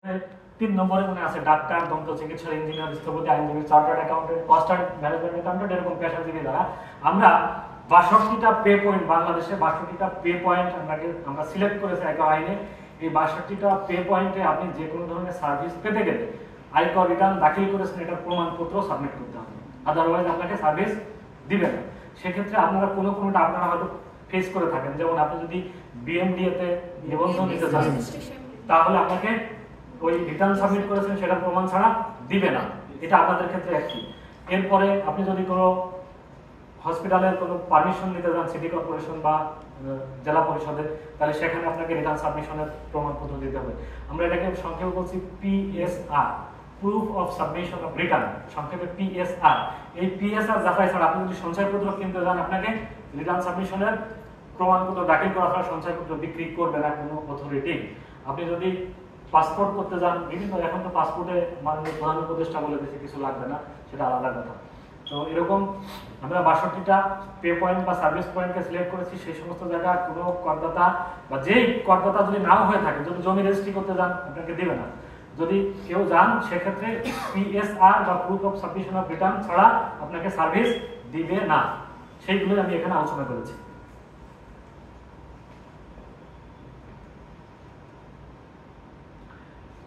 3 নম্বরে মনে আছে ডাক্তার, দন্ত চিকিৎসক, ইঞ্জিনিয়ার, স্থপতি, আইনজীবী, chartered accountant, cost management accountant, এরকম পেশাজীবী দ্বারা আমরা ৬২টা পে পয়েন্ট, বাংলাদেশে ৬২টা পে পয়েন্ট আমরা সিলেক্ট করেছি আয়কর আইনে। এই ৬২টা পে পয়েন্টে আপনি যে কোনো ধরনের সার্ভিস পেতে গেলে আয়কর রিটার্ন দাখিল করেছেন এটার প্রমাণপত্র সাবমিট করতে হবে, আদারওয়াইজ আপনাকে সার্ভিস দিবে না। সেক্ষেত্রে আপনারা কোনোটা আপনারা হয়তো ফেস করে থাকেন, যেমন আপনি যদি বিএমডিএতে নিবন্ধন নিতে চান তাহলে আপনাকে ওই রিটার্ন সাবমিট করেছেন সেটা প্রমাণ ছাড়া দিবে না, এটা আপনাদের ক্ষেত্রে একই। এরপরে আপনি যদি কোনো হসপিটালের কোনো পারমিশন নিতে যান সিটি কর্পোরেশন বা জেলা পরিষদে, তাহলে সেখানে আপনাকে রিটার্ন সাবমিশনের প্রমাণপত্র দিতে হবে। আমরা এটাকে সংক্ষেপে বলছি PSR, proof of submission of return, সংক্ষেপে পিএসআর। এই পিএসআর যাচাই ছাড়া আপনি যদি সঞ্চয়পত্র কিনতে যান আপনাকে রিটার্ন সাবমিশনের প্রমাণপত্র দাখিল করা ছাড়া সঞ্চয়পত্র বিক্রি করবে না কোনো অথরিটি। আপনি যদি পাসপোর্ট করতে যান, বিভিন্ন এখন তো পাসপোর্টে মাননীয় প্রধান উপদেষ্টা বলে দিয়েছে কিছু লাগবে না, সেটা আলাদা কথা। তো এরকম আমরা ৬২টা পে পয়েন্ট বা সার্ভিস পয়েন্টকে সিলেক্ট করেছি। সেই সমস্ত জায়গায় কোনো করদাতা বা যেই করদাতা যদি নাও হয়ে থাকে, যদি জমি রেজিস্ট্রি করতে যান আপনাকে দিবে না, যদি কেউ যান সেক্ষেত্রে পিএসআর বা proof of submission of return ছাড়া আপনাকে সার্ভিস দিবে না। সেইগুলোই আমি এখানে আলোচনা করেছি।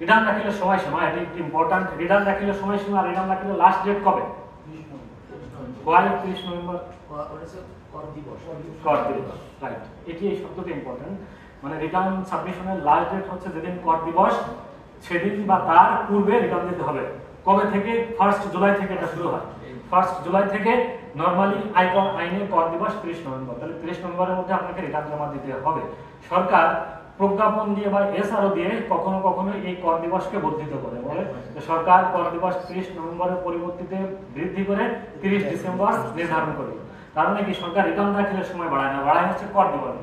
রিটার্ন দাখিলের সময়সীমা, এটি একটি ইম্পর্টেন্ট। রিটার্ন দাখিলের সময়সীমা, রিটার্ন দাখিলের লাস্ট ডেট কবে? ৩০ নভেম্বর কর দিবস, রাইট। এটি এই শব্দটি ইম্পর্টেন্ট, মানে রিটার্ন সাবমিশনের লাস্ট ডেট হচ্ছে যেদিন কর দিবস সেদিন বা তার পূর্বে রিটার্ন দিতে হবে। কবে থেকে? 1 জুলাই থেকে এটা শুরু হয়। 1 জুলাই থেকে নরমালি আয়কর আইনে কর দিবস 30 নভেম্বর, তাহলে 30 নভেম্বরের মধ্যে আপনাকে রিটার্ন জমা দিতে হবে। সরকার প্রজ্ঞাপন দিয়ে বা এসআরও দিয়ে কখনো কখনো এই কর দিবসকে বর্ধিত করে, বলে যে সরকার কর দিবস 30 নভেম্বরের পরিবর্তিতে বৃদ্ধি করে 30 ডিসেম্বর নির্ধারণ করে। তার মানে কি সরকার রিটার্ন দাখিলের সময় বাড়ায় না, বাড়ায় হচ্ছে কর দিবস,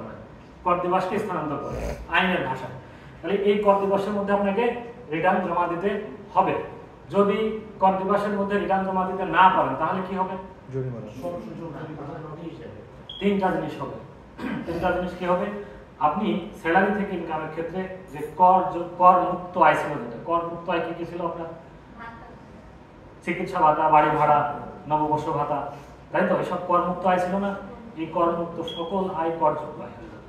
কর দিবসকে স্থানান্তর করে আইনের ভাষায়। তাহলে এই কর দিবসের মধ্যে আপনাকে রিটার্ন জমা দিতে হবে। যদি কর দিবসের মধ্যে রিটার্ন জমা দিতে না পারেন তাহলে কি হবে? তিনটা জিনিস হবে। তিনটা জিনিস কি হবে? আপনি স্যালারি থেকে ইনকামের ক্ষেত্রে যে কর মুক্ত আয় ছিল, যেটা কর মুক্ত আয় কি কি ছিল আপনার? চিকিৎসা ভাতা, বাড়ি ভাড়া, নববর্ষ ভাতা, তাই তো? এসব কর মুক্ত আয় ছিল না? এই কর মুক্ত সকল আয় করযোগ্য আয় হয়ে যাবে।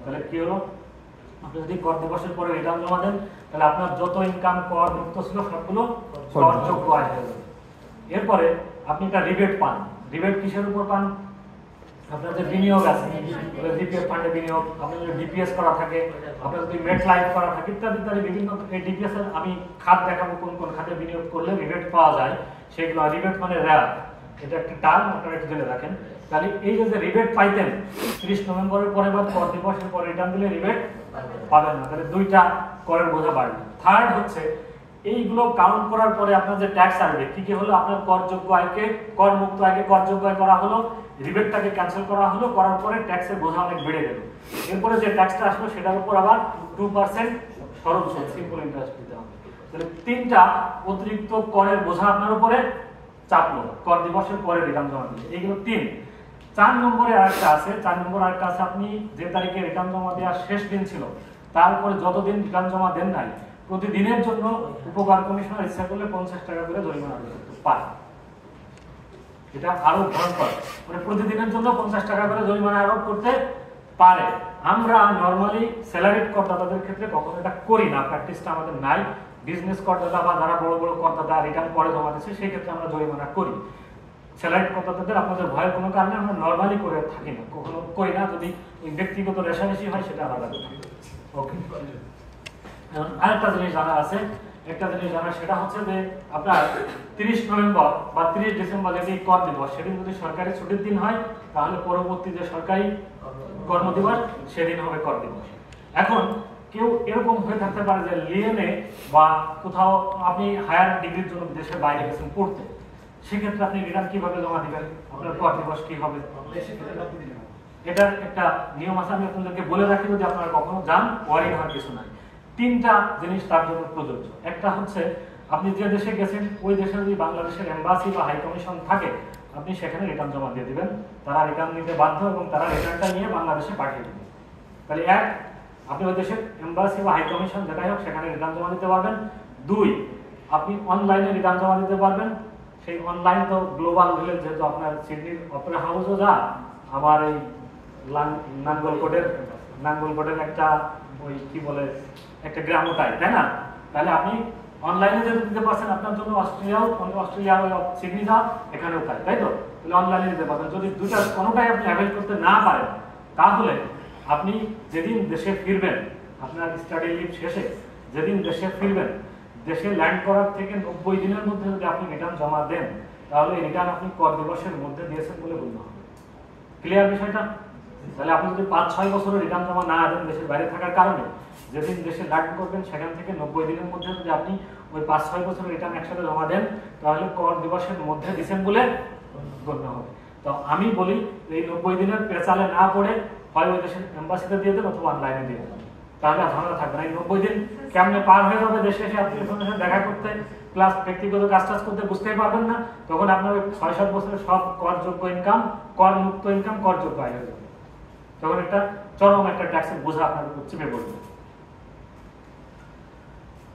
তাহলে কি হলো? আপনি যদি কর দিবসের পরে রিটার্ন জমা দেন তাহলে আপনার যত ইনকাম কর মুক্ত ছিল সবগুলো করযোগ্য আয় হয়ে যাবে। এরপরে আপনি একটা রিবেট পান। রিবেট কিসের উপর পান? আপনার যে বিনিয়োগ আছে, ডিপিএফ ফান্ডে বিনিয়োগ, আপনার যদি ডিপিএস করা থাকে, আপনার যদি মেট লাইফ করা থাকে, ইত্যাদি ইত্যাদি বিভিন্ন। এই ডিপিএস এর আমি খাত দেখাবো কোন কোন খাতে বিনিয়োগ করলে রিবেট পাওয়া যায় সেগুলো। রিবেট মানে রেয়ার, এটা একটা টার্ম, আপনারা একটু জেনে রাখেন। তাহলে এই যে রিবেট পাইতেন 30 নভেম্বরের পরে বা কর দিবসের পরে রিটার্ন দিলে রিবেট পাবেন না, তাহলে দুইটা করের বোঝা বাড়বে। থার্ড হচ্ছে এইগুলো কাউন্ট করার পরে আপনার যে ট্যাক্স আসবে কি কি হলো, আপনার করযোগ্য আয়কে, কর মুক্ত আয়কে করযোগ্য আয় করা হলো, রিবেটটাকে ক্যান্সেল করা হলো, করার পরে ট্যাক্সের বোঝা অনেক বেড়ে গেল। এরপরে যে ট্যাক্সটা আসলো সেটার উপর আবার 2% সরল সুদ, সিম্পল ইন্টারেস্ট দিতে হবে। তাহলে তিনটা অতিরিক্ত করের বোঝা আপনার উপরে চাপলো কর দিবসের পরে রিটার্ন জমা দিলে। এইগুলো 3। 4 নম্বরে আরেকটা আছে। 4 নম্বর আরেকটা আছে, আপনি যে তারিখে রিটার্ন জমা দেওয়ার শেষ দিন ছিল তারপরে যতদিন রিটার্ন জমা দেন নাই প্রতিদিনের জন্য উপকার কমিশনার ইচ্ছা করলে 50 টাকা করে জরিমানা করতে পারে। এটা আরো ভয়ঙ্কর, মানে প্রতিদিনের জন্য 50 টাকা করে জরিমানা আরোপ করতে পারে। আমরা নরমালি স্যালারিড করদাতাদের ক্ষেত্রে কখনো এটা করি না, প্র্যাকটিসটা আমাদের নাই। বিজনেস করদাতা বা যারা বড় বড় করদাতা রিটার্ন পরে জমা দিচ্ছে সেই ক্ষেত্রে আমরা জরিমানা করি। স্যালারিড করদাতাদের আপনাদের ভয়ের কোনো কারণে আমরা নরমালি করে থাকি না, কখনো করি না। যদি ওই ব্যক্তিগত রেশারেশি হয় সেটা আলাদা কথা। ওকে, এখন আরেকটা জিনিস জানা আছে, একটা জিনিস জানা সেটা হচ্ছে যে আপনার 30 নভেম্বর বা 30 ডিসেম্বর যদি কর দিবস সেদিন যদি সরকারি ছুটির দিন হয় তাহলে পরবর্তী যে সরকারি কর্মদিবস সেদিন হবে কর দিবস। এখন কেউ এরকম হয়ে থাকতে পারে যে লিয়েনে বা কোথাও আপনি হায়ার ডিগ্রির জন্য দেশের বাইরে গেছেন পড়তে, সেক্ষেত্রে আপনি রিটার্ন কিভাবে জমা দিবেন, আপনার কর দিবস কি হবে? এটার একটা নিয়ম আছে, আমি আপনাদেরকে বলে রাখি যদি আপনারা কখনো যান ওয়ারিং হওয়ার কিছু নাই। 3টা জিনিস তার জন্য প্রযোজ্য। একটা হচ্ছে আপনি যে দেশে গেছেন ওই দেশে যদি বাংলাদেশের এম্বাসি বা হাই কমিশন থাকে আপনি সেখানে রিটার্ন জমা দিয়ে দিবেন, তারা রিটার্ন নিতে বাধ্য এবং তারা রিটার্নটা নিয়ে বাংলাদেশে পাঠিয়ে দেবে। তাহলে এক আপনি ওই দেশের এম্বাসি বা হাই কমিশন যেটাই হোক সেখানে রিটার্ন জমা দিতে পারবেন। 2 আপনি অনলাইনে রিটার্ন জমা দিতে পারবেন। সেই অনলাইন তো গ্লোবাল ভিলেজ, যেহেতু আপনার সিডনির অপেরা হাউসও যা, আবার এই নাঙ্গলকোটের একটা ওই কি বলে একটা গ্রামও তাই না? তাহলে আপনি অনলাইনে যেহেতু দিতে পারছেন, আপনার জন্য অস্ট্রেলিয়া ওই সিডনি যা এখানেও তাই তো? তাহলে অনলাইনে দিতে পারবেন। যদি দুইটা কোনোটাই আপনি অ্যাভেল করতে না পারেন, তাহলে আপনি যেদিন দেশে ফিরবেন, আপনার স্টাডি লিভ শেষে যেদিন দেশে ফিরবেন, দেশে ল্যান্ড করার থেকে 90 দিনের মধ্যে যদি আপনি রিটার্ন জমা দেন, তাহলে এই রিটার্ন আপনি কর দিবসের মধ্যে দিয়েছেন বলে গণ্য হবে। ক্লিয়ার বিষয়টা? তাহলে আপনি যদি 5-6 বছরের রিটার্ন জমা না দেন দেশের বাইরে থাকার কারণে, যেদিন দেশে ল্যান্ড করবেন সেখান থেকে 90 দিনের মধ্যে যদি আপনি ওই 5-6 বছরের রিটার্ন একসাথে জমা দেন, তাহলে কর দিবসের মধ্যে দিয়েছেন বলে গণ্য হবে। তো আমি বলি এই 90 দিনের পেছালে না পড়ে হয় ওই দেশের এম্বাসিতে দিয়ে দেন অথবা অনলাইনে দিয়ে দেন, তাহলে আর ঝামেলা থাকবে না। এই 90 দিন কেমনে পার হয়ে যাবে দেশে এসে আত্মীয় স্বজনের সাথে দেখা করতে, প্লাস ব্যক্তিগত কাজ করতে বুঝতেই পারবেন না। তখন আপনার 6-7 বছরের সব করযোগ্য ইনকাম, কর মুক্ত ইনকাম, করযোগ্য আয় হয়ে যাবে। তখন একটা চরম একটা ট্যাক্সের বোঝা আপনার উপর চেপে পড়বে।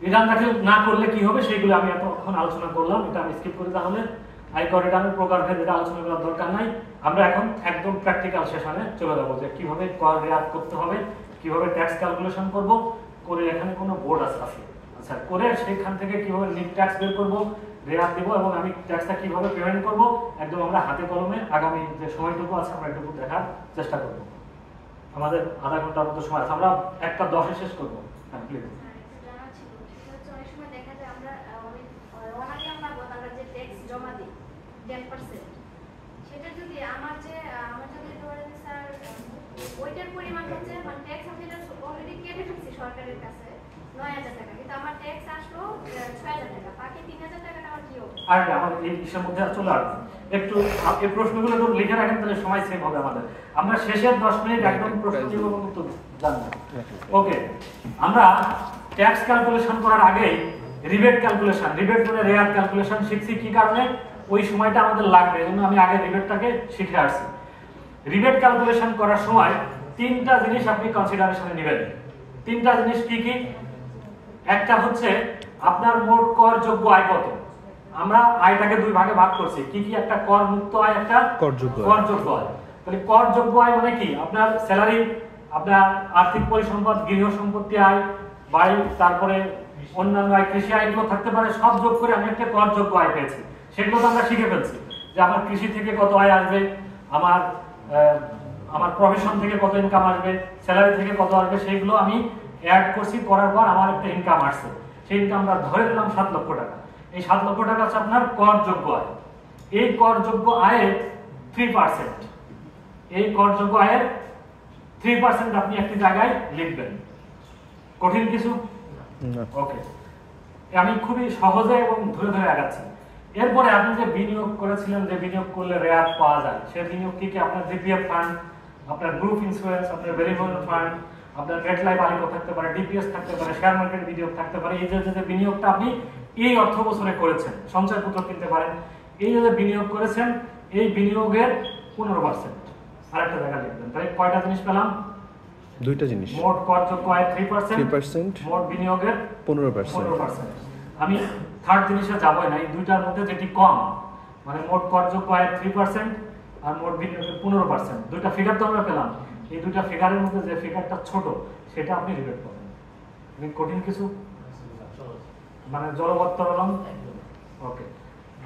রিটার্ন দাখিল না করলে কি হবে সেইগুলো আমি এখন আলোচনা করলাম, এটা আমি স্কিপ করি। তাহলে আয়কর রিটার্নের প্রকারভেদ এটা আলোচনা করার দরকার নাই। আমরা এখন একদম প্র্যাকটিক্যাল সেশনে চলে যাবো, যে কিভাবে কর রেয়াত করতে হবে, কিভাবে ট্যাক্স ক্যালকুলেশন করব, করে এখানে কোনো বোর্ড আছে আচ্ছা, করে সেখান থেকে কিভাবে নিট ট্যাক্স বের করব, রেয়াত দেব, এবং আমি ট্যাক্সটা কিভাবে পেমেন্ট করব, একদম আমরা হাতে কলমে আগামী যে সময়টুকু আছে আমরা এটুকু দেখার চেষ্টা করব। আমাদের আধা ঘন্টার মতো সময় আছে, আমরা 1:10 শেষ করবো। হ্যাঁ প্লিজ। সেটা যদি আমার যদি ধরেন স্যার ওইটার পরিমাণ হচ্ছে মানে ট্যাক্স আমি অলরেডি কেটে ফেলছি সরকারের কাছে 9,000 টাকা, কিন্তু আমার ট্যাক্স আসলো 6,000 টাকা, বাকি 3,000 টাকাটা আমার কি হবে? আর আমার এই বিষয়ের মধ্যে চলে আসবে একটু, এই প্রশ্নগুলো একটু লিখে রাখেন, তাহলে সময় সেভ হবে আমাদের। আমরা শেষের 10 মিনিট একদম প্রশ্ন নিব এবং উত্তর জানবো। ওকে, আমরা ট্যাক্স ক্যালকুলেশন করার আগে রিবেট ক্যালকুলেশন, রিবেট মানে রেয়াত ক্যালকুলেশন শিখছি। কি কারণে? ওই সময়টা আমাদের লাগবে, এজন্য আমি আগে রিবেটটাকে শিখে আসছি। রিবেট ক্যালকুলেশন করার সময় 3টা জিনিস আপনি কনসিডারেশনে নেবেন। 3টা জিনিস কি কি? একটা হচ্ছে আপনার মোট করযোগ্য আয় কত। আমরা আয়টাকে 2 ভাগে ভাগ করছি, কি কি? একটা কর মুক্ত আয়, একটা করযোগ্য আয়। তাহলে করযোগ্য আয় মানে কি? আপনার স্যালারি, আপনার আর্থিক পরিসম্পদ, গৃহ সম্পত্তি আয়, বাড়ি, তারপরে অন্যান্য আয়, কৃষি আয়, এগুলো থাকতে পারে। সব যোগ করে আমি একটা করযোগ্য আয় পেয়েছি। সেগুলো তো আমরা শিখে ফেলছি, যে আমার কৃষি থেকে কত আয় আসবে, আমার প্রফেশন থেকে কত ইনকাম আসবে, স্যালারি থেকে কত আসবে, সেগুলো আমি অ্যাড করছি। করার পর আমার একটা ইনকাম আসছে, সেই ইনকামটা ধরে দিলাম 7 লক্ষ টাকা। এই 7 লক্ষ টাকা হচ্ছে আপনার করযোগ্য আয়। এই করযোগ্য আয়ের 3%, এই করযোগ্য আয়ের 3% আপনি একটি জায়গায় লিখবেন। কঠিন কিছু? ওকে, আমি খুবই সহজে এবং ধরে ধরে আগাচ্ছি। এরপরে আপনি যে বিনিয়োগ করেছিলেন, যে বিনিয়োগ করলে রেয়াত পাওয়া যায়, সেই বিনিয়োগ কি কি? আপনার জিপিএফ ফান্ড, আপনার গ্রুপ ইন্স্যুরেন্স, আপনার ভেরিয়েবল ফান্ড, আপনার মেটলাইফ আলিকো থাকতে পারে, ডিপিএস থাকতে পারে, শেয়ার মার্কেট বিনিয়োগ থাকতে পারে। এই যে বিনিয়োগটা আপনি এই অর্থ বছরে করেছেন, সঞ্চয়পত্র কিনতে পারেন, এই যে বিনিয়োগ করেছেন, এই বিনিয়োগের 15%। আরেকটা জায়গা লিখবেন। তাই কয়টা জিনিস পেলাম? 2টা জিনিস। মোট করযোগ্য আয় 3%, মোট বিনিয়োগের 15%। আমি থার্ড জিনিসে যাবই না, এই দুইটার মধ্যে যেটি কম, মানে মোট করযোগ্য আয়ের 3% আর মোট বিনিয়োগের 15%, দুইটা ফিগার তো আমরা পেলাম। এই দুইটা ফিগারের মধ্যে যে ফিগারটা ছোট, সেটা আপনি রিবেট করবেন। কঠিন কিছু? মানে জলবত্তরণ। ওকে,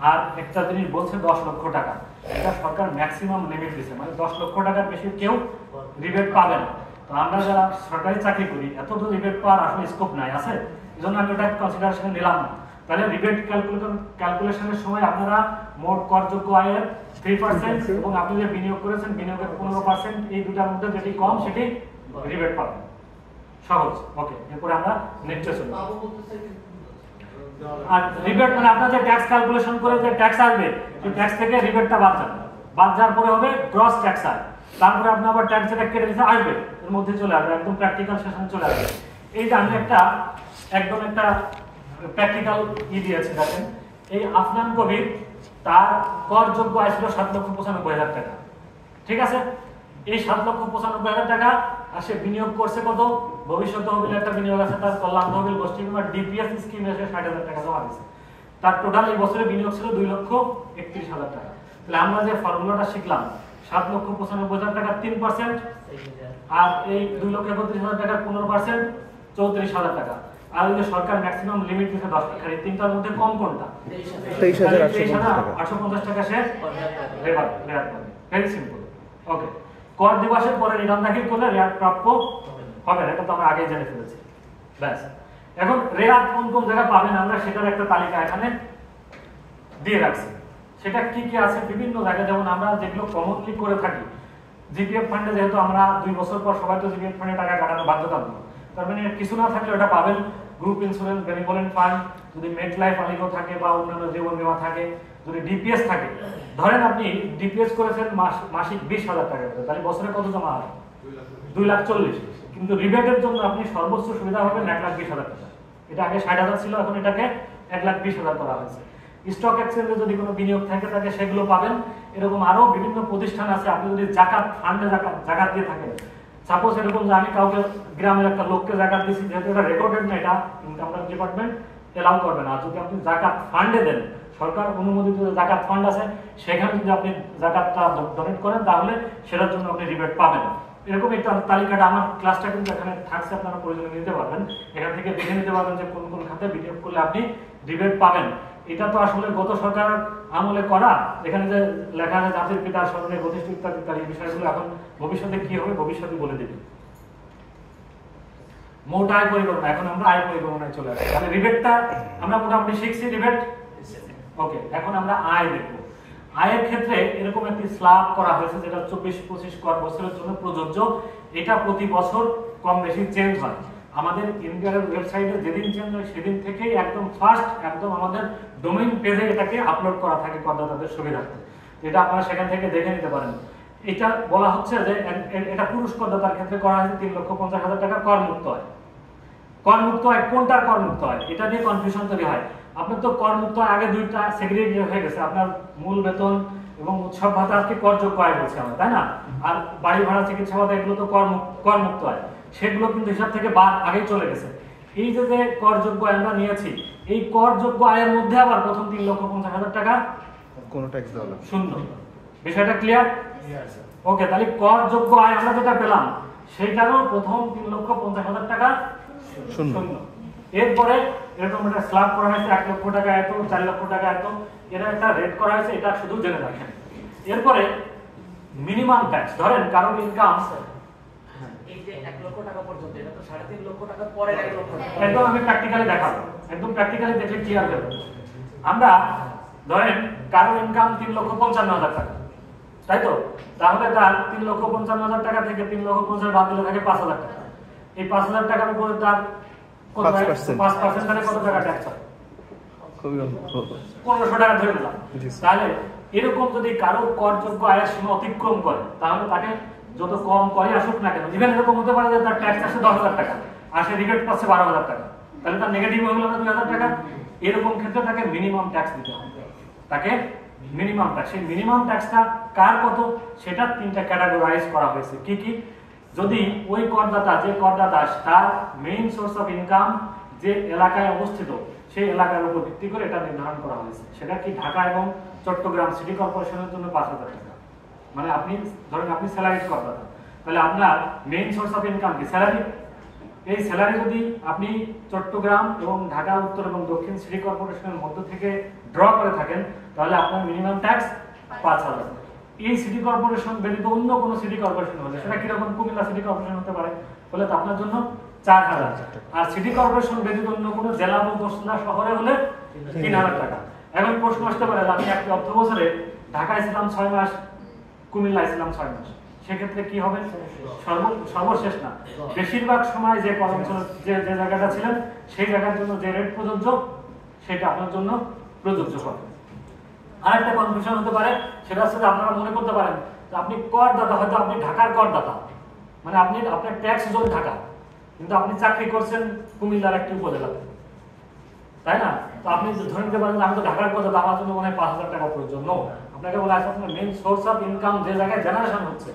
আর একটা জিনিস বলছে 10 লক্ষ টাকা, এটা সরকার ম্যাক্সিমাম লিমিট দিয়েছে, মানে 10 লক্ষ টাকার বেশি কেউ রিবেট পাবে না। তো আমরা যারা সরকারি চাকরি করি, এত তো রিবেট পাওয়ার আসলে স্কোপ নাই আছে, এই জন্য আমি ওটা কনসিডারেশনে নিলাম না। তাহলে রিবেট ক্যালকুলেশনের সময় আপনারা মোট করযোগ্য আয়ের 3% এবং আপনি যে বিনিয়োগ করেছেন বিনিয়োগের 15%, এই দুটার মধ্যে যেটি কম সেটি রিবেট পাবেন। সহজ। ওকে, এরপরে আমরা নেক্সটে চলে যাব। আর রিবেট মানে আপনার যে ট্যাক্স ক্যালকুলেশন করে যে ট্যাক্স আসবে, সেই ট্যাক্স থেকে রিবেটটা বাদ যাবে। বাদ যাওয়ার পরে হবে গ্রস ট্যাক্স আয়। তারপরে আপনি আবার ট্যাক্স যেটা কেটে দিতে আসবে, এর মধ্যে চলে আসবে, একদম প্র্যাকটিক্যাল সেশনে চলে আসবে। এইটা আমি একদম একটা প্র্যাকটিক্যাল দিয়েছি। দেখেন, এই আফনান কবির, তার করযোগ্য আয় ছিল 7,95,000 টাকা। ঠিক আছে? এই 7,95,000 টাকা আর সে বিনিয়োগ করছে কত, ভবিষ্যৎ তহবিলে একটা বিনিয়োগ আছে তার, কল্যাণ তহবিল গোষ্ঠী বিমা ডিপিএস স্কিমে এসে 60,000 টাকা জমা দিয়েছে, তার টোটাল এই বছরে বিনিয়োগ ছিল 2,31,000 টাকা। তাহলে আমরা যে ফর্মুলাটা শিখলাম 7,95,000 টাকা 3%, আর এই 2,31,000 টাকা 15% 34,000 টাকা, আর ওই যে সরকার ম্যাক্সিমাম লিমিট দিয়েছে 10 টাকা, এই তিনটার মধ্যে কম কোনটা? 23,850 টাকা সে রেয়াত পাবে। Very simple. ওকে, কর দিবসের পরে রিটার্ন দাখিল করলে রেয়াত প্রাপ্য হবে না, এটা তো আমরা আগেই জেনে ফেলেছি। ব্যাস, এখন রেয়াত কোন কোন জায়গায় পাবেন আমরা সেটার একটা তালিকা এখানে দিয়ে রাখছি। সেটা কি কি আছে বিভিন্ন জায়গায়, যেমন আমরা যেগুলো কমনলি করে থাকি জিপিএফ ফান্ডে, যেহেতু আমরা 2 বছর পর সবাই তো জিপিএফ ফান্ডে টাকা কাটানো বাধ্যতামূলক, তার মানে কিছু না থাকলে ওটা পাবেন। গ্রুপ ইন্স্যুরেন্স, বেনিভোলেন্ট ফান্ড, যদি মেট লাইফ আলিগো থাকে বা অন্যান্য জীবন বীমা থাকে, যদি ডিপিএস থাকে, ধরেন আপনি ডিপিএস করেছেন মাসিক 20,000 টাকা করে, তাহলে বছরে কত জমা হয়? 2,40,000। কিন্তু রিবেটের জন্য আপনি সর্বোচ্চ সুবিধা পাবেন 1,20,000 টাকা। এটা আগে 60,000 ছিল, এখন এটাকে 1,20,000 করা হয়েছে। স্টক এক্সচেঞ্জে যদি কোনো বিনিয়োগ থাকে তাকে সেগুলো পাবেন। এরকম আরো বিভিন্ন প্রতিষ্ঠান আছে। আপনি যদি জাকাত ফান্ডে জাকাত দিয়ে থাকেন, সাপোজ এরকম যে আমি কাউকে গ্রামের একটা লোককে জাকাত দিচ্ছি, যেহেতু এটা রেকর্ডেড না, এটা ইনকাম ট্যাক্স ডিপার্টমেন্ট এলাও করবে না। আর যদি আপনি জাকাত ফান্ডে দেন, সরকার অনুমোদিত যে জাকাত ফান্ড আছে সেখানে যদি আপনি জাকাতটা ডোনেট করেন তাহলে সেটার জন্য আপনি রিবেট পাবেন। এরকম একটা তালিকাটা আমার ক্লাসটা কিন্তু এখানে থাকছে, আপনারা প্রয়োজনে নিতে পারবেন, এখান থেকে দেখে নিতে পারবেন যে কোন কোন খাতে বিনিয়োগ করলে আপনি রিবেট পাবেন। এটা তো আসলে গত সরকার আমলে করা, এখানে যে লেখা আছে জাতির পিতার স্মরণে প্রতিষ্ঠিত ইত্যাদি ইত্যাদি বিষয়গুলো এখন ভবিষ্যতে কি হবে ভবিষ্যতে বলে দেবে। মোট আয় পরিকল্পনা, এখন আমরা আয় পরিকল্পনায় চলে আসছি। তাহলে রিবেটটা আমরা মোটামুটি শিখছি রিবেট। ওকে, এখন আমরা আয় দেখব। আয়ের ক্ষেত্রে এরকম একটি স্ল্যাব করা হয়েছে যেটা 24-25 কর বছরের জন্য প্রযোজ্য। এটা প্রতি বছর কম বেশি চেঞ্জ হয়। আমাদের ইন্ডিয়ার ওয়েবসাইটে যেদিন চেঞ্জ হয় সেদিন থেকেই একদম ফার্স্ট একদম আমাদের ডোমেইন পেজে এটাকে আপলোড করা থাকে করদাতাদের সুবিধার্থে। এটা আপনারা সেখান থেকে দেখে নিতে পারেন। এটা বলা হচ্ছে যে এটা পুরুষ করদাতার ক্ষেত্রে করা হয়েছে 3,50,000 টাকা করমুক্ত হয়। করমুক্ত হয় কোনটার করমুক্ত হয় এটা নিয়ে কনফিউশন তৈরি হয়। আপনার তো করমুক্ত হয় আগে দুইটা সেগ্রিগেট হয়ে গেছে, আপনার মূল বেতন এবং উৎসব ভাতাকে করযোগ্য আয় বলছি আমরা, তাই না? আর বাড়ি ভাড়া, চিকিৎসা ভাতা এগুলো তো করমুক্ত হয়, সেগুলো কিন্তু হিসাব থেকে আগেই চলে গেছে। এই যে যে করযোগ্য আয় আমরা নিয়েছি, এই করযোগ্য আয়ের মধ্যে আবার প্রথম 3,50,000 টাকা কোনো ট্যাক্স দেওয়া লাগবে শূন্য। বিষয়টা ক্লিয়ার? ওকে, তাহলে করযোগ্য আয় আমরা যেটা পেলাম সেটারও প্রথম 3,50,000 টাকা শূন্য। এরপরে এরকম একটা স্ল্যাব করা হয়েছে 1 লক্ষ টাকা এত, 4 লক্ষ টাকা এত, এর একটা রেট করা হয়েছে, এটা শুধু জেনে রাখেন। এরপরে মিনিমাম ট্যাক্স, ধরেন কারো ইনকাম এই যে 1 লক্ষ টাকা পর্যন্ত, এটা তো 3.5 লক্ষ টাকা পরে 1 লক্ষ টাকা। একদম আমি প্র্যাকটিক্যালি দেখাবো, একদম প্র্যাকটিক্যালি দেখলে ক্লিয়ার হবে। আমরা ধরেন কারো ইনকাম 3,55,000 টাকা, তাই তো? তাহলে তার 3,55,000 টাকা থেকে 3,50,000 বাদ দিলে থাকে 5,000 টাকা। এই 5,000 টাকার উপরে তার 5% তাহলে কত টাকা ট্যাক্স হয়? খুবই 1,500 টাকা ধরে নিলাম। তাহলে এরকম যদি কারো করযোগ্য আয়ের সীমা অতিক্রম করে তাহলে তাকে যত কম করে আসুক না কেন, ইভেন এরকম হতে পারে যে তার ট্যাক্স আসে 10,000 টাকা আর সে রিবেট পাচ্ছে 12,000 টাকা, তাহলে তার নেগেটিভ হয়ে গেল 2,000 টাকা। এরকম ক্ষেত্রে তাকে মিনিমাম ট্যাক্স দিতে হবে, তাকে মিনিমাম ট্যাক্স। সেই মিনিমাম ট্যাক্সটা কার কত সেটা 3টা ক্যাটাগরাইজ করা হয়েছে। কি কি? যদি ওই করদাতা, যে করদাতা তার মেইন সোর্স অফ ইনকাম যে এলাকায় অবস্থিত সেই এলাকার উপর ভিত্তি করে এটা নির্ধারণ করা হয়েছে। সেটা কি ঢাকা এবং চট্টগ্রাম সিটি কর্পোরেশনের জন্য 5,000 টাকা, মানে আপনি ধরেন আপনি স্যালারি করদাতা, তাহলে আপনার মেইন সোর্স অফ ইনকাম কি? স্যালারি। এই স্যালারি যদি আপনি চট্টগ্রাম এবং ঢাকা উত্তর এবং দক্ষিণ সিটি কর্পোরেশনের মধ্য থেকে ড্র করে থাকেন তাহলে আপনার মিনিমাম ট্যাক্স 5,000। এই সিটি কর্পোরেশন ব্যতীত অন্য কোনো সিটি কর্পোরেশন হলে সেটা কিরকম? কুমিল্লা সিটি কর্পোরেশন হতে পারে, ফলে তো আপনার জন্য 4,000। আর সিটি কর্পোরেশন ব্যতীত অন্য কোনো জেলা বা উপজেলা শহরে হলে 3,000 টাকা। এখন প্রশ্ন আসতে পারে আমি একটি অর্থ বছরে ঢাকায় ছিলাম 6 মাস, কুমিল্লায় ছিলাম 6 মাস, সেক্ষেত্রে কি হবে? সর্বশেষ না, বেশিরভাগ সময় যে কর্মচারী যে জায়গাটা ছিলেন সেই জায়গার জন্য যে রেট প্রযোজ্য সেটা আপনার জন্য প্রযোজ্য হবে। আরেকটা কনফিউশন হতে পারে, সেটা হচ্ছে যে আপনারা মনে করতে পারেন যে আপনি করদাতা, হয়তো আপনি ঢাকার করদাতা, মানে আপনি আপনার ট্যাক্স জোন ঢাকা, কিন্তু আপনি চাকরি করছেন কুমিল্লার একটি উপজেলাতে, তাই না? তো আপনি ধরে নিতে পারেন আমি তো ঢাকার করদাতা, আমার জন্য মনে হয় 5,000 টাকা প্রয়োজন। নো, আপনাকে বলা আছে আপনার মেইন সোর্স অফ ইনকাম যে জায়গায় জেনারেশন হচ্ছে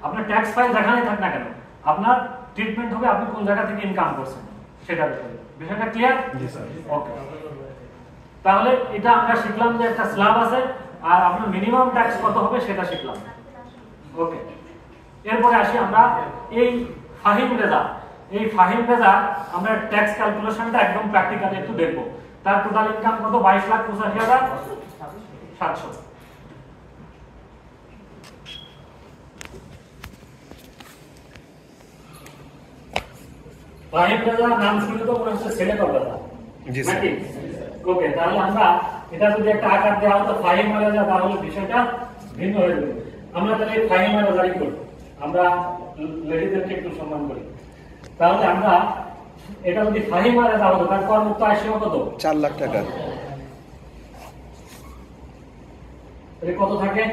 আপনার ট্যাক্স ফাইল দেখানোই থাক না কেন, আপনার ট্রিটমেন্ট হবে আপনি কোন জায়গা থেকে ইনকাম করছেন সেটার উপরে। বিষয়টা ক্লিয়ার? ওকে, তাহলে এটা আমরা শিখলাম যে একটা স্ল্যাব আছে আর আপনার মিনিমাম ট্যাক্স কত হবে সেটা শিখলাম। ওকে, এরপরে আসি আমরা এই ফাহিম রেজা। এই ফাহিম রেজা আমরা ট্যাক্স ক্যালকুলেশনটা একদম প্র্যাকটিক্যালি একটু দেখব। তার টোটাল ইনকাম কত? 22,85,700। ফাহিম রেজা নাম শুনে তো মনে হচ্ছে ছেলে কথা জি স্যার। নাকি? ওকে, তাহলে আমরা এটা যদি একটা আকার দেওয়া হতো ফাহিম রেজা তাহলে বিষয়টা ভিন্ন হয়ে যাবে। আমরা তাহলে ফাহিম রেজাই করব, আমরা লেডিদেরকে একটু সম্মান করি। তাহলে আমরা এটা যদি ফাহিম রেজা হতো তার কর মুক্ত আয় সীমা কত? 4 লাখ টাকা। তাহলে কত থাকে?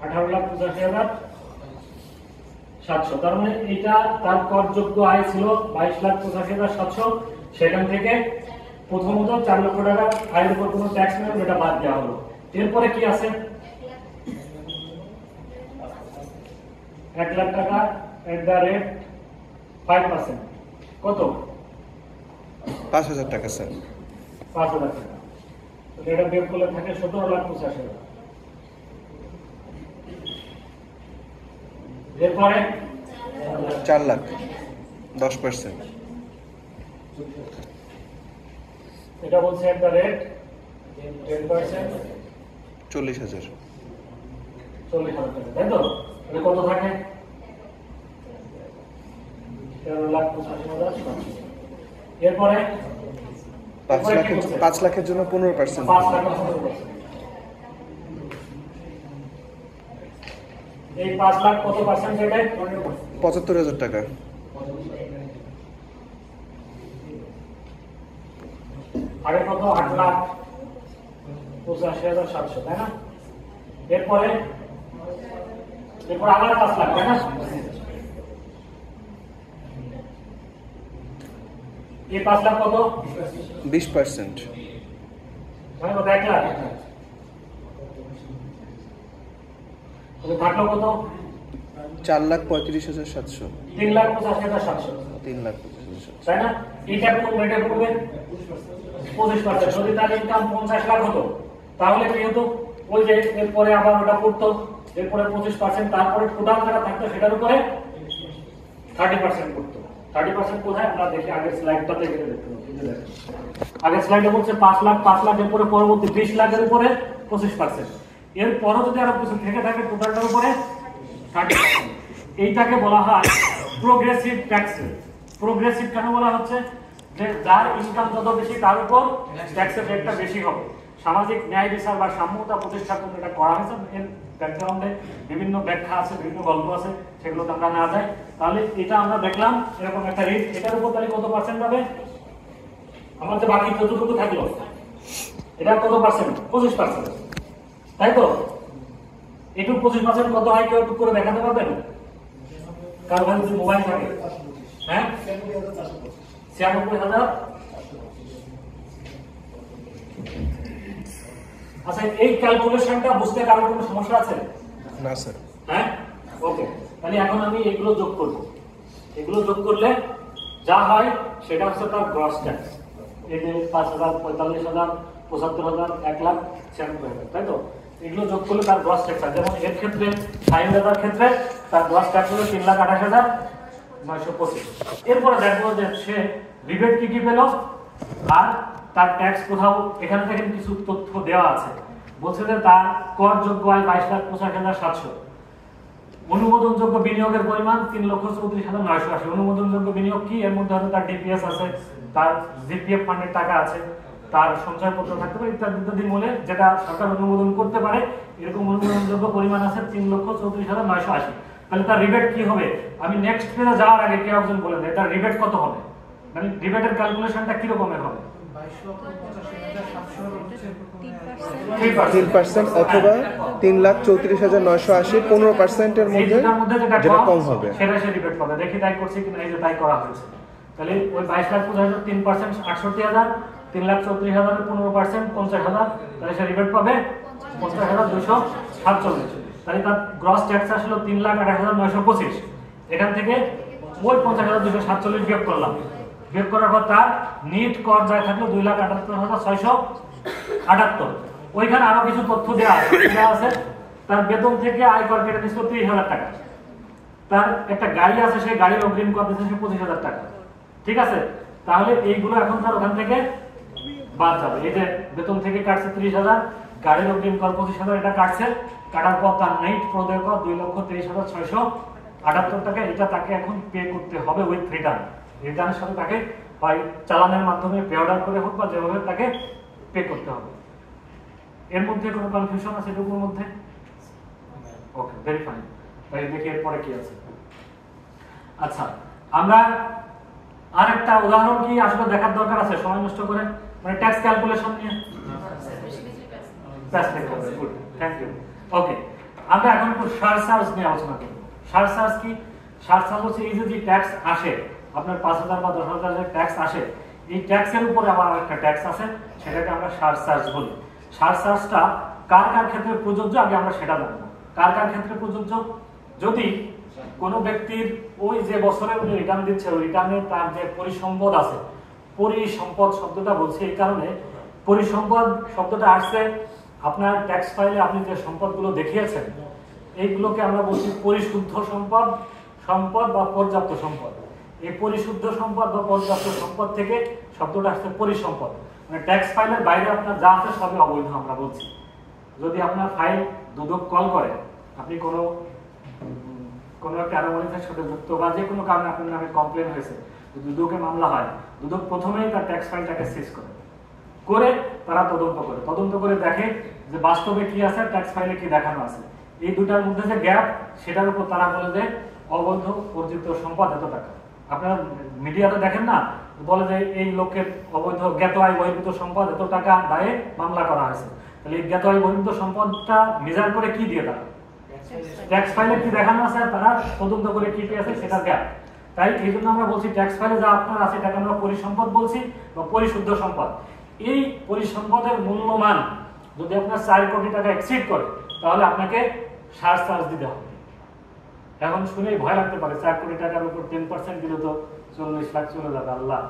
18,85,700। তার মানে এটা তার করযোগ্য আয় ছিল 22,85,700। সেখান থেকে প্রথমত 4 লক্ষ টাকা আয়ের উপর কোনো ট্যাক্স নেই, যেটা বাদ দেওয়া হলো। এরপরে কি আছে? 1 লাখ টাকা এট দ্য রেট 5%। কত? 5,000 টাকা স্যার। 5,000 টাকা। এটা বের করলে থাকে 17,85,000। এরপরে 4 লাখ 10%। এটা বলছে এট দ্য রেট 10%, 40,000। 40,000 টাকা, তাই তো? তাহলে কত থাকে? 13,85,700। এরপরে 5 লাখের জন্য 15%। 5 লাখ 15%। এই 5 লাখ কত পার্সেন্ট থেকে? 75,000 টাকা। আগে কত? 8,85,700, তাই না? এরপরে আবার 5 লাখ, তাই না? এই 5 লাখ কত? 20%। মানে কত? 1 লাখ। থাকলো কত? 4,35,700। 3,85,700, 3,35,700। তাই না? এটা কোন রেটে পড়বে? 25%। যদি তার ইনকাম 50 লাখ হতো তাহলে কি হতো? ওই যে এরপরে আবার ওটা পড়তো, এরপরে 25%, তারপরে টোটাল যেটা থাকতো সেটার উপরে 30% করতো। 30% কোথায়? আমরা দেখি আগের স্লাইডটাতে গেলে দেখতে পাবো। আগের স্লাইডে বলছে 5 লাখ, 5 লাখের পরে পরবর্তী 20 লাখের উপরে 25%। এরপরও যদি আরো কিছু থেকে থাকে টোটালটার উপরে 30%। এইটাকে বলা হয় প্রোগ্রেসিভ ট্যাক্স। প্রোগ্রেসিভ কেন বলা হচ্ছে? যে যার ইনকাম যত বেশি তার উপর ট্যাক্সের রেটটা বেশি হবে। সামাজিক ন্যায় বিচার বা সাম্যতা প্রতিষ্ঠার জন্য এটা করা হয়েছে। এর ব্যাকগ্রাউন্ডে বিভিন্ন ব্যাখ্যা আছে, বিভিন্ন গল্প আছে, সেগুলোতে আমরা না যাই। তাহলে এটা আমরা দেখলাম এরকম একটা রেট, এটার উপর তাহলে কত পার্সেন্ট পাবে? আমার যে বাকি যতটুকু থাকলো এটা কত পার্সেন্ট? 25%, তাই তো? এটুকু 25% কত হয় কেউ একটু করে দেখাতে পারবেন? কারো কাছে যদি মোবাইল থাকে? হ্যাঁ, 96,000। আচ্ছা, এই ক্যালকুলেশনটা বুঝতে কারোর কোনো সমস্যা আছে? না স্যার। হ্যাঁ, ওকে। তাহলে এখন আমি এগুলো যোগ করব। এগুলো যোগ করলে যা হয় সেটা হচ্ছে তার গ্রস ট্যাক্স। এই যে 5,000, 45,000, 75,000, 1 লাখ 96,000, তাই তো? এগুলো যোগ করলে তার গ্রস ট্যাক্স হয়। যেমন এর ক্ষেত্রে 5,000 ক্ষেত্রে তার গ্রস ট্যাক্স হলো 3,28,925। এরপরে দেখবো যে সে রিবেট কি পেল আর তার ট্যাক্স কোথাও। এখানে থেকে কিছু তথ্য দেওয়া আছে। বলছে যে তার করযোগ্য আয় 22,85,700। অনুমোদনযোগ্য বিনিয়োগের পরিমাণ 3,34,980। অনুমোদনযোগ্য বিনিয়োগ কি? এর মধ্যে হয়তো তার ডিপিএস আছে, তার জিপিএফ ফান্ডের টাকা আছে, তার সঞ্চয়পত্র থাকতে পারে, ইত্যাদি ইত্যাদি মূলে যেটা সরকার অনুমোদন করতে পারে। এরকম অনুমোদনযোগ্য পরিমাণ আছে 3,34,980। তাহলে তার রিবেট কি হবে? আমি নেক্সট পেজে যাওয়ার আগে কেউ একজন বলে দেয় তার রিবেট কত হবে, মানে রিবেটের ক্যালকুলেশনটা কি রকমের হবে? 3% অথবা 3,34,980, 15% এর মধ্যে যেটা কম হবে সেটা সে রিবেট পাবে। দেখি তাই করছে কিনা। এই যে তাই করা হয়েছে। তাহলে ওই 22,85,000 3%, 68,000, 3,34,000 15%, 50,000, তাহলে সে রিবেট পাবে 50,247। তাহলে তার গ্রস ট্যাক্স আসলো 3,08,925। এখান থেকে ওই 50,247 বিয়োগ করলাম, বিয়োগ করার পর তার নিট কর যায় থাকলো 2,78,678। ওইখানে আরো কিছু তথ্য দেওয়া আছে। তার বেতন থেকে আয়কর কেটে দিচ্ছিল 30,000 টাকা, তার একটা গাড়ি আছে, সেই গাড়ির অগ্রিম কর দিচ্ছে 25,000 টাকা। ঠিক আছে, তাহলে এইগুলো এখন তার ওখান থেকে বাদ যাবে। এই যে বেতন থেকে কাটছে 30,000, গাড়ির অগ্রিম কর 25,000, এটা কাটছে, কাটার পর তার নেট প্রদেয় কর 2,23,678 টাকা। এটা তাকে এখন পে করতে হবে উইথ রিটার্ন। রিটার্নের সাথে তাকে হয় চালানের মাধ্যমে পে অর্ডার করে হোক বা যেভাবে তাকে পে করতে হবে। এর মধ্যে কোনো কনফিউশন আছে এটুকুর মধ্যে? ওকে, ভেরি ফাইন। তাই দেখি এরপরে কি আছে। আচ্ছা, আমরা আরেকটা উদাহরণ কি আসলে দেখার দরকার আছে সময় নষ্ট করে, মানে ট্যাক্স ক্যালকুলেশন নিয়ে। Good, thank you. ওকে, আমরা এখন একটু সারচার্জ নিয়ে আলোচনা করব। সারচার্জ কি? সারচার্জ হচ্ছে এই যে ট্যাক্স আসে আপনার 5,000 বা 10,000 যে ট্যাক্স আসে, এই ট্যাক্সের উপরে আবার একটা ট্যাক্স আছে, সেটাকে আমরা সারচার্জ বলি। সারচার্জটা কার কার ক্ষেত্রে প্রযোজ্য আগে আমরা সেটা জানবো। কার কার ক্ষেত্রে প্রযোজ্য? যদি কোনো ব্যক্তির ওই যে বছরে উনি রিটার্ন দিচ্ছে, ওই রিটার্নে তার যে পরিসম্পদ আছে, পরিসম্পদ শব্দটা বলছি এই কারণে, পরিসম্পদ শব্দটা আসছে আপনার ট্যাক্স ফাইলে আপনি যে সম্পদগুলো দেখিয়েছেন, এইগুলোকে আমরা বলছি পরিশুদ্ধ সম্পদ, সম্পদ বা পর্যাপ্ত সম্পদ। এই পরিশুদ্ধ সম্পদ বা পর্যাপ্ত সম্পদ থেকে শব্দটা আসছে পরিসম্পদ। মানে ট্যাক্স ফাইলের বাইরে আপনার যা আছে সবই অবৈধ আমরা বলছি। যদি আপনার ফাইল দুদক কল করে, আপনি কোনো একটা অ্যানোমালির সাথে যুক্ত বা যে কোনো কারণে আপনার নামে কমপ্লেন হয়েছে, দুদকে মামলা হয়, দুদক প্রথমেই তার ট্যাক্স ফাইলটাকে সিজ করে তারা তদন্ত করে দেখে যে বাস্তবে কি আছে, ট্যাক্স ফাইলে কি দেখানো আছে, এই দুটার মধ্যে যে গ্যাপ, সেটার উপর তারা বলে যে অবৈধ অর্জিত সম্পদ এত টাকা। আপনারা মিডিয়াতে দেখেন না, বলে যে এই লোকের অবৈধ জ্ঞাত আয় বহির্ভূত সম্পদ এত টাকা দায়ে মামলা করা হয়েছে। তাহলে এই জ্ঞাত আয় বহির্ভূত সম্পদটা মেজার করে কি দিয়ে তারা ট্যাক্স ফাইলে কি দেখানো আছে, তারা তদন্ত করে কি পেয়েছে সেটা গ্যাপ। তাই এই জন্য আমরা বলছি ট্যাক্স ফাইলে যা আপনার আছে এটাকে আমরা পরিসম্পদ বলছি বা পরিশুদ্ধ সম্পদ। এই পরিসম্পদের মূল্যমান যদি আপনার 4 কোটি টাকা এক্সিড করে, তাহলে আপনাকে সারচার্জ দিতে হবে। এখন শুনেই ভয় লাগতে পারে, 4 কোটি টাকার উপর 10% দিলে তো 40 লাখ চলে যাবে, আল্লাহ,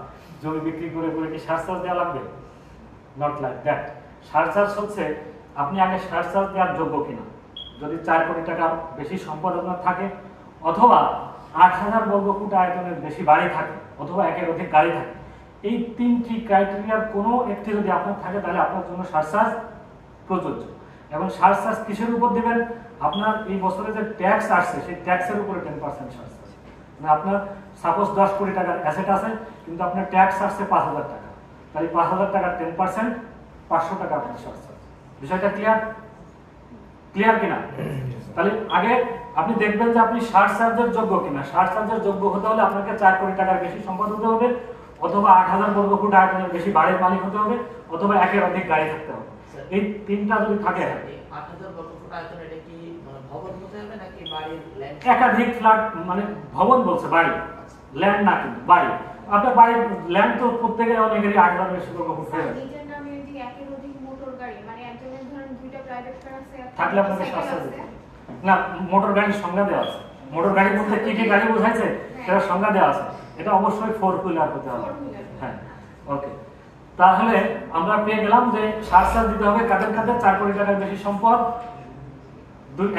জমি বিক্রি করে কি সারচার্জ দেওয়া লাগবে? Not like that. সারচার্জ হচ্ছে আপনি আগে সারচার্জ দেওয়ার যোগ্য কিনা। যদি 4 কোটি টাকার বেশি সম্পদ আপনার থাকে, অথবা 8,000 বর্গ ফুট আয়তনের বেশি বাড়ি থাকে, অথবা একের অধিক গাড়ি থাকে, এই 3টি ক্রাইটেরিয়ার কোনো একটি যদি আপনার থাকে, তাহলে আপনার জন্য সারচার্জ প্রযোজ্য। এবং সারচার্জ কিসের উপর দিবেন? আপনার এই বছরে যে ট্যাক্স আসছে সেই ট্যাক্সের উপরে 10% সারচার্জ। মানে আপনার সাপোজ 10 কোটি টাকার অ্যাসেট আছে, কিন্তু আপনার ট্যাক্স আসছে 5,000 টাকা, তাহলে 5,000 টাকার 10% 500 টাকা আপনার সারচার্জ। বিষয়টা ক্লিয়ার কিনা? তাহলে আগে আপনি দেখবেন যে আপনি সারচার্জের যোগ্য কিনা। সারচার্জের যোগ্য হতে হলে আপনাকে 4 কোটি টাকার বেশি সম্পদ হতে হবে, অথবা 8,000 বর্গ ফুট আয়তনের বেশি বাড়ির মালিক হতে হবে, অথবা একের অধিক গাড়ি থাকতে হবে। এই 3টা যদি থাকে, 8,000 বর্গ ফুট আয়তন, এটা কি মানে ভবন হতে হবে নাকি বাড়ির ল্যান্ড? একাধিক ফ্ল্যাট, মানে ভবন বলছে, বাড়ি, ল্যান্ড না, কিন্তু বাড়ি। আপনার বাড়ির ল্যান্ড তো প্রত্যেকের অনেকেরই 8,000 বেশি বর্গ ফুট হয়ে যাবে। নিজের নামে যদি একের অধিক মোটর গাড়ি, মানে একজনের ধরেন 2টা প্রাইভেট কার আছে, থাকলে আপনাকে সারচার্জ দিতে না। মোটর গাড়ির সংজ্ঞা দেওয়া আছে, মোটর গাড়ির মধ্যে কি কি গাড়ি বোঝাইছে সেটা সংজ্ঞা দেওয়া আছে। এটা অবশ্যই 4 হুইলার হতে হবে। হ্যাঁ, ওকে। তাহলে আমরা পেয়ে গেলাম যে সারচার্জ দিতে হবে কাদের 4 কোটি টাকার বেশি সম্পদ,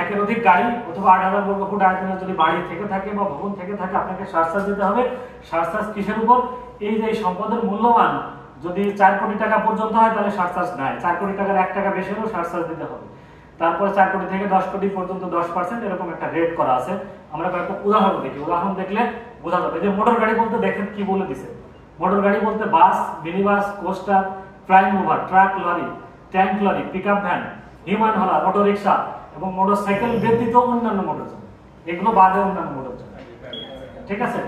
একের অধিক গাড়ি, অথবা 8,000 বর্গ ফুট আয়তনের যদি বাড়ি থেকে থাকে বা ভবন থেকে থাকে, আপনাকে সারচার্জ দিতে হবে। সারচার্জ কিসের উপর? এই যে সম্পদের মূল্যমান যদি 4 কোটি টাকা পর্যন্ত হয়, তাহলে সারচার্জ নাই। 4 কোটি টাকার 1 টাকা বেশি হলেও সারচার্জ দিতে হবে। তারপরে 4 কোটি থেকে 10 কোটি পর্যন্ত 10% এরকম একটা রেট করা আছে। আমরা কয়েকটা উদাহরণ দেখি, উদাহরণ দেখলে বোঝা যাবে। যে মোটর গাড়ি বলতে দেখেন কি বলে দিছে। মোটর গাড়ি বলতে bus, minibus, coaster, prime mover, truck, lorry, tank lorry, pickup van, human hauler, auto rickshaw এবং মোটরসাইকেল ব্যতীত অন্যান্য মোটরযান, এগুলো বাদে অন্যান্য মোটরযান। ঠিক আছে?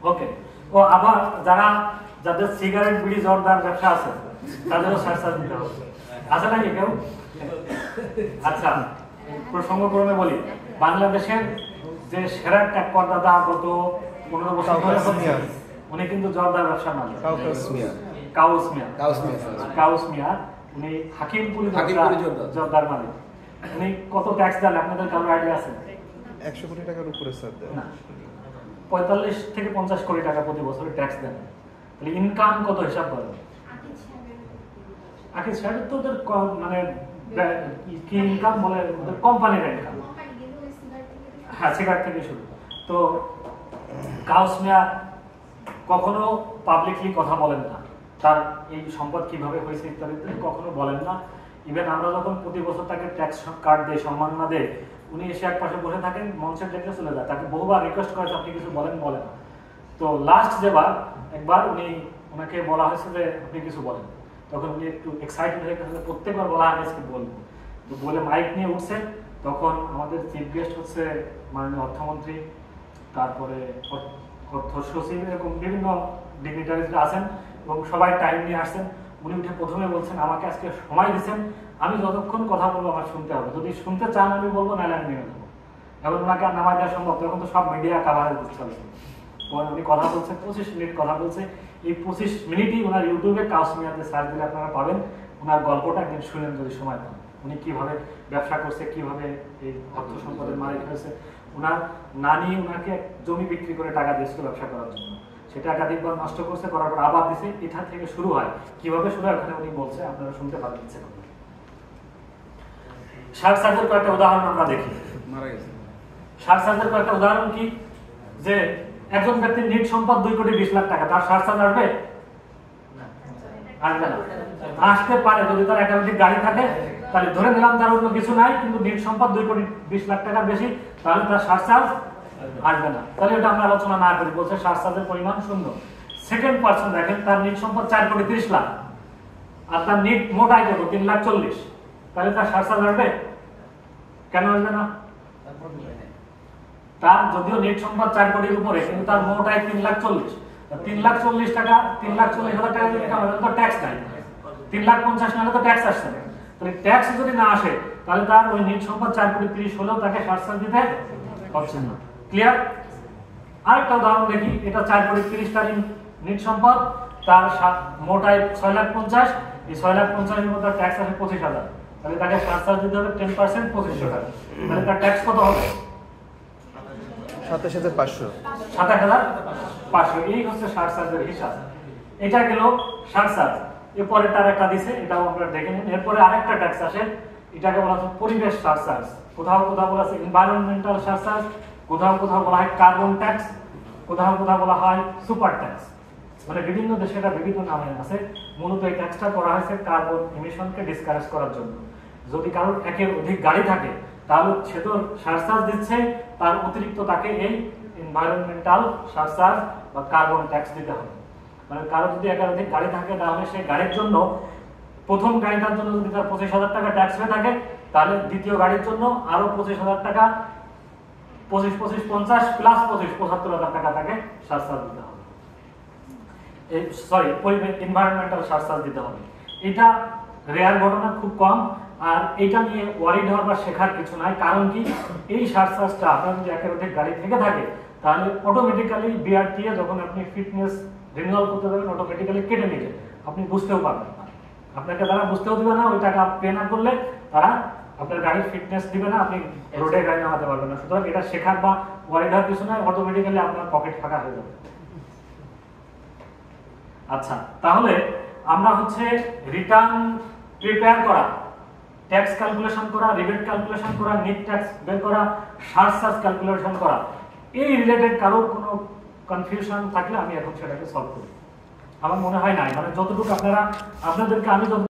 ওকে। ও আবার যাদের সিগারেট, বিড়ি, জর্দার ব্যবসা আছে, তাদেরও সারচার্জ দিতে হবে। আছে নাকি কেউ? আচ্ছা, প্রসঙ্গক্রমে বলি, বাংলাদেশের যে সেরা ট্যাক্স করদাতা গত 15 বছর ধরে হচ্ছে, উনি কিন্তু জর্দার ব্যবসা মালিক, কাউস মিয়া। উনি হাকিমপুরি হাকিমপুরি জর্দার মালিক, উনি কত ট্যাক্স দেন আপনাদের কারো আইডিয়া আছে? 100 কোটি টাকার উপরে স্যার দেয়। না, 45 থেকে 50 কোটি টাকা প্রতি বছর ট্যাক্স দেন। তাহলে ইনকাম কত হিসাব করেন? আকিজ সাহেবের তো ওদের মানে কি ইনকাম বলে, ওদের কোম্পানির ইনকাম, হ্যাঁ সিগারেট থেকে শুরু। তো কাউস মিয়া কখনো পাবলিকলি কথা বলেন না, তার এই সম্পদ কিভাবে হয়েছে ইত্যাদি কখনো বলেন না। ইভেন আমরা যখন প্রতি বছর তাকে ট্যাক্স কার্ড দিয়ে সম্মাননা দেয়, উনি এসে এক পাশে বসে থাকেন, মঞ্চের ডেকে চলে যায়। তাকে বহুবার রিকোয়েস্ট করেছে আপনি কিছু বলেন, বলেন। তো লাস্ট যেবার একবার ওনাকে বলা হয়েছে যে আপনি কিছু বলেন, তখন উনি একটু এক্সাইটেড হয়ে গেছে, প্রত্যেকবার বলা হয় আজকে বলবো। তো বলে মাইক নিয়ে উঠছে, তখন আমাদের চিফ গেস্ট হচ্ছে মাননীয় অর্থমন্ত্রী, তারপরে অর্থ সচিব, এরকম বিভিন্ন ডিগনিটারিজরা আছেন এবং সবাই টাইম নিয়ে আসছেন। উনি উঠে প্রথমে বলছেন আমাকে আজকে সময় দিচ্ছেন, আমি যতক্ষণ কথা বলবো আমার শুনতে হবে, যদি শুনতে চান আমি বলবো, নাহলে আমি নেমে দেবো। এখন ওনাকে আর নামাই দেওয়া সম্ভব, তখন তো সব মিডিয়া কাভারেজ চলছে। উনি কথা বলছে 25 মিনিট কথা বলছে। এই 25 মিনিটই ওনার ইউটিউবে কাউস মিয়াতে সার্চ দিলে আপনারা পাবেন। ওনার গল্পটা একদিন শুনেন যদি সময় পান, উনি কিভাবে ব্যবসা করছে, কিভাবে এই অর্থ সম্পদের মালিক হয়েছে। ওনার নানি ওনাকে জমি বিক্রি করে টাকা দিয়েছিল ব্যবসা করার জন্য, সেটা একাধিকবার নষ্ট করছে, করার পর আবার দিছে। এটা থেকে শুরু হয়, কিভাবে শুরু হয় ওখানে উনি বলছে, আপনারা শুনতে পারেন ইচ্ছে করবে। শার্ট সার্জের কয়েকটা উদাহরণ আমরা দেখি। শার্ট সার্জের কয়েকটা উদাহরণ কি, যে একজন ব্যক্তির নিট সম্পদ 2 কোটি 20 লাখ টাকা, তার শার্ট সার্জ আসবে? আসবে না। আসতে পারে যদি তার একাধিক গাড়ি থাকে, তাহলে ধরে নিলাম তার অন্য কিছু নাই, কিন্তু নিট সম্পদ 2 কোটি 20 লাখ টাকা বেশি, তাহলে তার শার্ট সার্জ আসবে না। তাহলে এটা আমরা আলোচনা না করি, বলছে শার্ট সার্জের পরিমাণ 0। সেকেন্ড পারসন দেখেন, তার নিট সম্পদ 4 কোটি 30 লাখ, আর তার নিট মোট আয় কত 3 লাখ 40, তাহলে তার শার্ট সার্জ আসবে? কেন আসবে না? তার যদিও নেট সম্পদ 4 কোটির উপরে, কিন্তু তার মোট আয় 3 লাখ 40, 3 লাখ 40 টাকা, 3 লাখ 40 হাজার টাকা যদি কামাই, তো ট্যাক্স নাই। 3 লাখ 50 নাহলে তো ট্যাক্স আসছে না। তাহলে ট্যাক্স যদি না আসে, তাহলে তার ওই নেট সম্পদ 4 কোটি 30 হলেও তাকে শার্ট সার্জ দিতে হচ্ছে না। ক্লিয়ার? আরেকটা উদাহরণ দেখি, এটা 4 কোটি 30 টাকা নেট সম্পদ, তার মোট আয় 6 লাখ 50, এই 6 লাখ 50 এর মধ্যে ট্যাক্স আসে 25,000, তাহলে তাকে শার্ট সার্জ দিতে হবে 10%, 2500 টাকা। তাহলে তার ট্যাক্স কত হবে? 27,500। 27,500। এই হচ্ছে শার্ট সার্জের হিসাব। এটা গেল শার্ট সার্জ। এরপরে তার একটা দিছে, এটাও আমরা দেখে নিন। এরপরে আরেকটা ট্যাক্স আসে, এটাকে বলা হচ্ছে পরিবেশ শার্ট সার্জ। কোথাও কোথাও বলা আছে এনভায়রনমেন্টাল শার্ট সার্জ, কোথাও কোথাও বলা হয় কার্বন ট্যাক্স, কোথাও কোথাও বলা হয় সুপার ট্যাক্স। মানে বিভিন্ন দেশে এটা বিভিন্ন নামে আছে। মূলত এই ট্যাক্সটা করা হয়েছে কার্বন এমিশনকে ডিসকারেজ করার জন্য। যদি কারোর একের অধিক গাড়ি থাকে, তাহলে সে তো শার্ট সার্জ দিচ্ছে, তার অতিরিক্ত তাকে এই এনভায়রনমেন্টাল শার্ট সার্জ বা কার্বন ট্যাক্স দিতে হবে। মানে কারো যদি একাধিক গাড়ি থাকে, তাহলে সেই গাড়ির জন্য, প্রথম গাড়িটার জন্য যদি তার 25,000 টাকা ট্যাক্স হয়ে থাকে, তাহলে দ্বিতীয় গাড়ির জন্য আরো 25,000 টাকা, 25 25 50 প্লাস 25 75,000 টাকা তাকে শার্ট সার্জ দিতে হবে। এনভায়রনমেন্টাল শার্ট সার্জ দিতে হবে। এটা রেয়ার ঘটনা, খুব কম। আর এটা নিয়ে ওয়ারিড হওয়ার বা শেখার কিছু নাই। কারণ কি, এই শার্ট সার্জটা আপনার যদি একাধিক গাড়ি থেকে থাকে, তাহলে অটোমেটিক্যালি বিআরটিএ যখন আপনি ফিটনেস রিনিউয়াল করতে যাবেন, অটোমেটিক্যালি কেটে নিবে, আপনি বুঝতেও পারবেন না। আপনাকে তারা বুঝতেও দিবে না, ওই টাকা পে না করলে তারা আপনার গাড়ির ফিটনেস দিবে না, আপনি রোডে গাড়ি নামাতে পারবেন না। সুতরাং এটা শেখার বা ওয়ারিড হওয়ার কিছু নয়, অটোমেটিক্যালি আপনার পকেট ফাঁকা হয়ে যাবে। আচ্ছা, তাহলে আমরা হচ্ছে রিটার্ন প্রিপেয়ার করা, ট্যাক্স ক্যালকুলেশন করা, রিবেট ক্যালকুলেশন করা, নেট ট্যাক্স বের করা, শার্ট সার্জ ক্যালকুলেশন করা, এই রিলেটেড কারোর কোনো কনফিউশন থাকলে আমি এখন সেটাকে সলভ করি। আমার মনে হয় নাই, মানে যতটুকু আপনাদেরকে আমি